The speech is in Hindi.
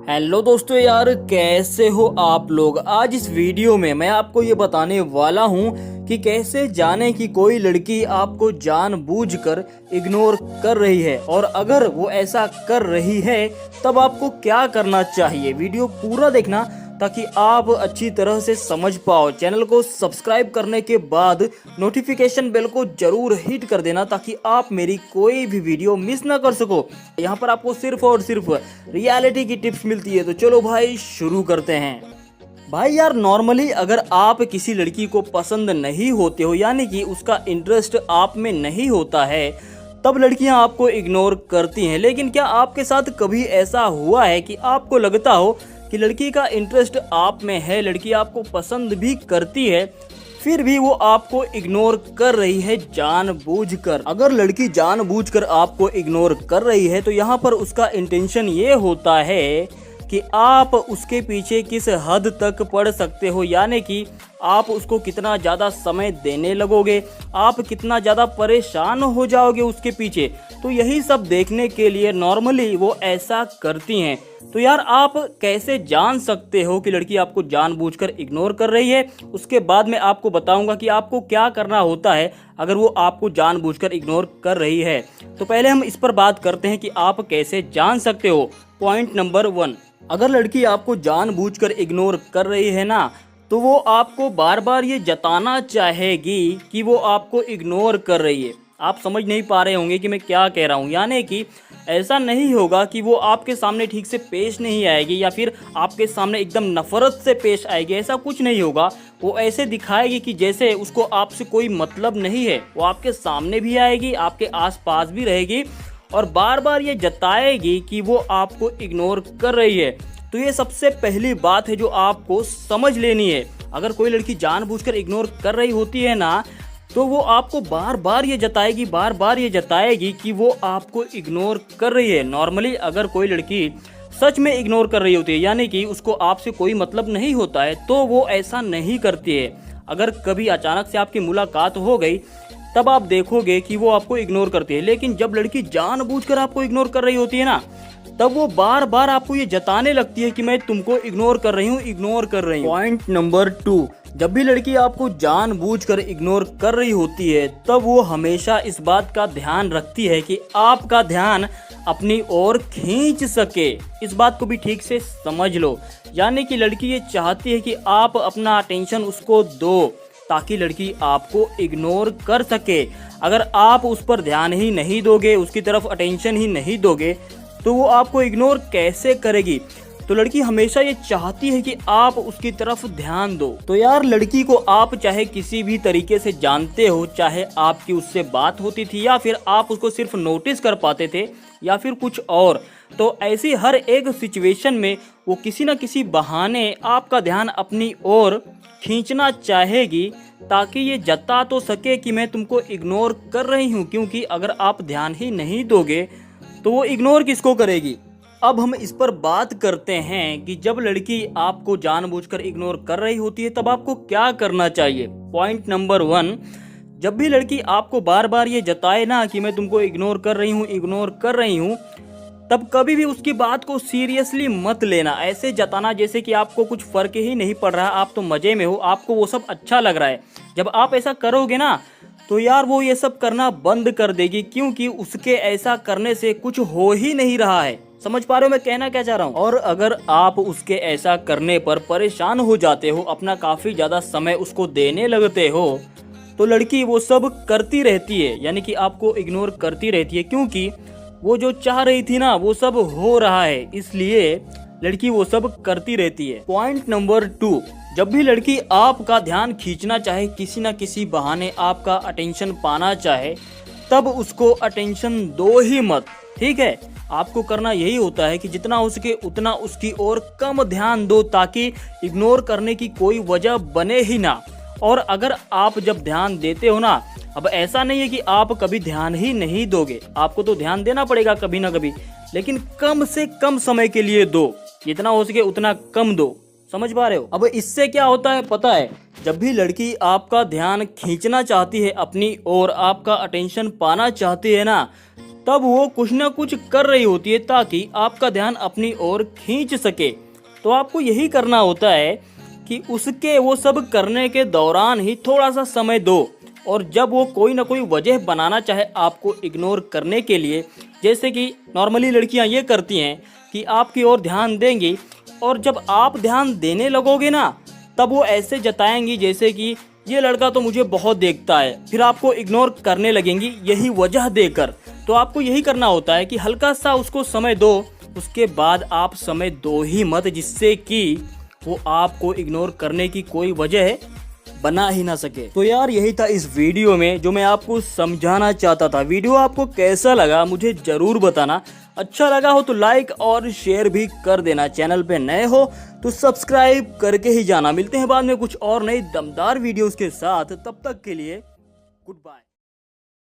हेलो दोस्तों यार, कैसे हो आप लोग। आज इस वीडियो में मैं आपको ये बताने वाला हूँ कि कैसे जाने कि कोई लड़की आपको जानबूझकर इग्नोर कर रही है, और अगर वो ऐसा कर रही है तब आपको क्या करना चाहिए। वीडियो पूरा देखना ताकि आप अच्छी तरह से समझ पाओ। चैनल को सब्सक्राइब करने के बाद नोटिफिकेशन बेल को जरूर हिट कर देना ताकि आप मेरी कोई भी वीडियो मिस ना कर सको। यहाँ पर आपको सिर्फ और सिर्फ रियलिटी की टिप्स मिलती है। तो चलो भाई शुरू करते हैं। भाई यार, नॉर्मली अगर आप किसी लड़की को पसंद नहीं होते हो, यानी कि उसका इंटरेस्ट आप में नहीं होता है, तब लड़कियां आपको इग्नोर करती हैं। लेकिन क्या आपके साथ कभी ऐसा हुआ है कि आपको लगता हो कि लड़की का इंटरेस्ट आप में है, लड़की आपको पसंद भी करती है, फिर भी वो आपको इग्नोर कर रही है जानबूझकर। अगर लड़की जानबूझकर आपको इग्नोर कर रही है तो यहाँ पर उसका इंटेंशन ये होता है कि आप उसके पीछे किस हद तक पड़ सकते हो, यानी कि आप उसको कितना ज़्यादा समय देने लगोगे, आप कितना ज़्यादा परेशान हो जाओगे उसके पीछे। तो यही सब देखने के लिए नॉर्मली वो ऐसा करती हैं। तो यार, आप कैसे जान सकते हो कि लड़की आपको जानबूझकर इग्नोर कर रही है, उसके बाद मैं आपको बताऊंगा कि आपको क्या करना होता है अगर वो आपको जानबूझकर इग्नोर कर रही है। तो पहले हम इस पर बात करते हैं कि आप कैसे जान सकते हो। पॉइंट नंबर 1, अगर लड़की आपको जानबूझकर इग्नोर कर रही है ना, तो वो आपको बार बार ये जताना चाहेगी कि वो आपको इग्नोर कर रही है। आप समझ नहीं पा रहे होंगे कि मैं क्या कह रहा हूँ। यानी कि ऐसा नहीं होगा कि वो आपके सामने ठीक से पेश नहीं आएगी या फिर आपके सामने एकदम नफरत से पेश आएगी, ऐसा कुछ नहीं होगा। वो ऐसे दिखाएगी कि जैसे उसको आपसे कोई मतलब नहीं है। वो आपके सामने भी आएगी, आपके आसपास भी रहेगी और बार बार ये जताएगी कि वो आपको इग्नोर कर रही है। तो ये सबसे पहली बात है जो आपको समझ लेनी है। अगर कोई लड़की जानबूझकर इग्नोर कर रही होती है ना, तो वो आपको बार बार ये जताएगी कि वो आपको इग्नोर कर रही है। नॉर्मली अगर कोई लड़की सच में इग्नोर कर रही होती है, यानी कि उसको आपसे कोई मतलब नहीं होता है, तो वो ऐसा नहीं करती है। अगर कभी अचानक से आपकी मुलाकात हो गई तब आप देखोगे कि वो आपको इग्नोर करती है। लेकिन जब लड़की जानबूझकर आपको इग्नोर कर रही होती है ना, तब वो बार बार आपको ये जताने लगती है कि मैं तुमको इग्नोर कर रही हूँ। पॉइंट नंबर 2, जब भी लड़की आपको जानबूझकर इग्नोर कर रही होती है तब वो हमेशा इस बात का ध्यान रखती है कि आपका ध्यान अपनी ओर खींच सके। इस बात को भी ठीक से समझ लो। यानी कि लड़की ये चाहती है कि आप अपना अटेंशन उसको दो ताकि लड़की आपको इग्नोर कर सके। अगर आप उस पर ध्यान ही नहीं दोगे, उसकी तरफ अटेंशन ही नहीं दोगे, तो वो आपको इग्नोर कैसे करेगी। तो लड़की हमेशा ये चाहती है कि आप उसकी तरफ ध्यान दो। तो यार, लड़की को आप चाहे किसी भी तरीके से जानते हो, चाहे आपकी उससे बात होती थी या फिर आप उसको सिर्फ नोटिस कर पाते थे या फिर कुछ और, तो ऐसी हर एक सिचुएशन में वो किसी न किसी बहाने आपका ध्यान अपनी ओर खींचना चाहेगी ताकि ये जता तो सके कि मैं तुमको इग्नोर कर रही हूँ। क्योंकि अगर आप ध्यान ही नहीं दोगे तो वो इग्नोर किसको करेगी। अब हम इस पर बात करते हैं कि जब लड़की आपको जानबूझकर इग्नोर कर रही होती है तब आपको क्या करना चाहिए। पॉइंट नंबर 1, जब भी लड़की आपको बार बार ये जताए ना कि मैं तुमको इग्नोर कर रही हूँ, तब कभी भी उसकी बात को सीरियसली मत लेना। ऐसे जताना जैसे कि आपको कुछ फर्क ही नहीं पड़ रहा, आप तो मजे में हो, आपको वो सब अच्छा लग रहा है। जब आप ऐसा करोगे ना, तो यार वो ये सब करना बंद कर देगी, क्योंकि उसके ऐसा करने से कुछ हो ही नहीं रहा है। समझ पा रहे हो मैं कहना क्या चाह रहा हूँ। और अगर आप उसके ऐसा करने पर परेशान हो जाते हो, अपना काफी ज्यादा समय उसको देने लगते हो, तो लड़की वो सब करती रहती है, यानी कि आपको इग्नोर करती रहती है, क्योंकि वो जो चाह रही थी ना वो सब हो रहा है, इसलिए लड़की वो सब करती रहती है। पॉइंट नंबर 2, जब भी लड़की आपका ध्यान खींचना चाहे, किसी न किसी बहाने आपका अटेंशन पाना चाहे, तब उसको अटेंशन दो ही मत। ठीक है, आपको करना यही होता है कि जितना हो सके उतना उसकी ओर कम ध्यान दो ताकि इग्नोर करने की कोई वजह बने ही ना। और अगर आप जब ध्यान देते हो ना, अब ऐसा नहीं है कि आप कभी ध्यान ही नहीं दोगे, आपको तो ध्यान देना पड़ेगा कभी ना कभी, लेकिन कम से कम समय के लिए दो, जितना हो सके उतना कम दो। समझ पा रहे हो। अब इससे क्या होता है पता है, जब भी लड़की आपका ध्यान खींचना चाहती है अपनी ओर, आपका अटेंशन पाना चाहती है ना, तब वो कुछ ना कुछ कर रही होती है ताकि आपका ध्यान अपनी ओर खींच सके। तो आपको यही करना होता है कि उसके वो सब करने के दौरान ही थोड़ा सा समय दो, और जब वो कोई ना कोई वजह बनाना चाहे आपको इग्नोर करने के लिए, जैसे कि नॉर्मली लड़कियां ये करती हैं कि आपकी ओर ध्यान देंगी, और जब आप ध्यान देने लगोगे ना तब वो ऐसे जताएंगी जैसे कि ये लड़का तो मुझे बहुत देखता है, फिर आपको इग्नोर करने लगेंगी यही वजह देकर। तो आपको यही करना होता है कि हल्का सा उसको समय दो, उसके बाद आप समय दो ही मत, जिससे कि वो आपको इग्नोर करने की कोई वजह बना ही ना सके। तो यार यही था इस वीडियो में जो मैं आपको समझाना चाहता था। वीडियो आपको कैसा लगा मुझे जरूर बताना। अच्छा लगा हो तो लाइक और शेयर भी कर देना। चैनल पे नए हो तो सब्सक्राइब करके ही जाना। मिलते हैं बाद में कुछ और नई दमदार वीडियोस के साथ, तब तक के लिए गुड बाय।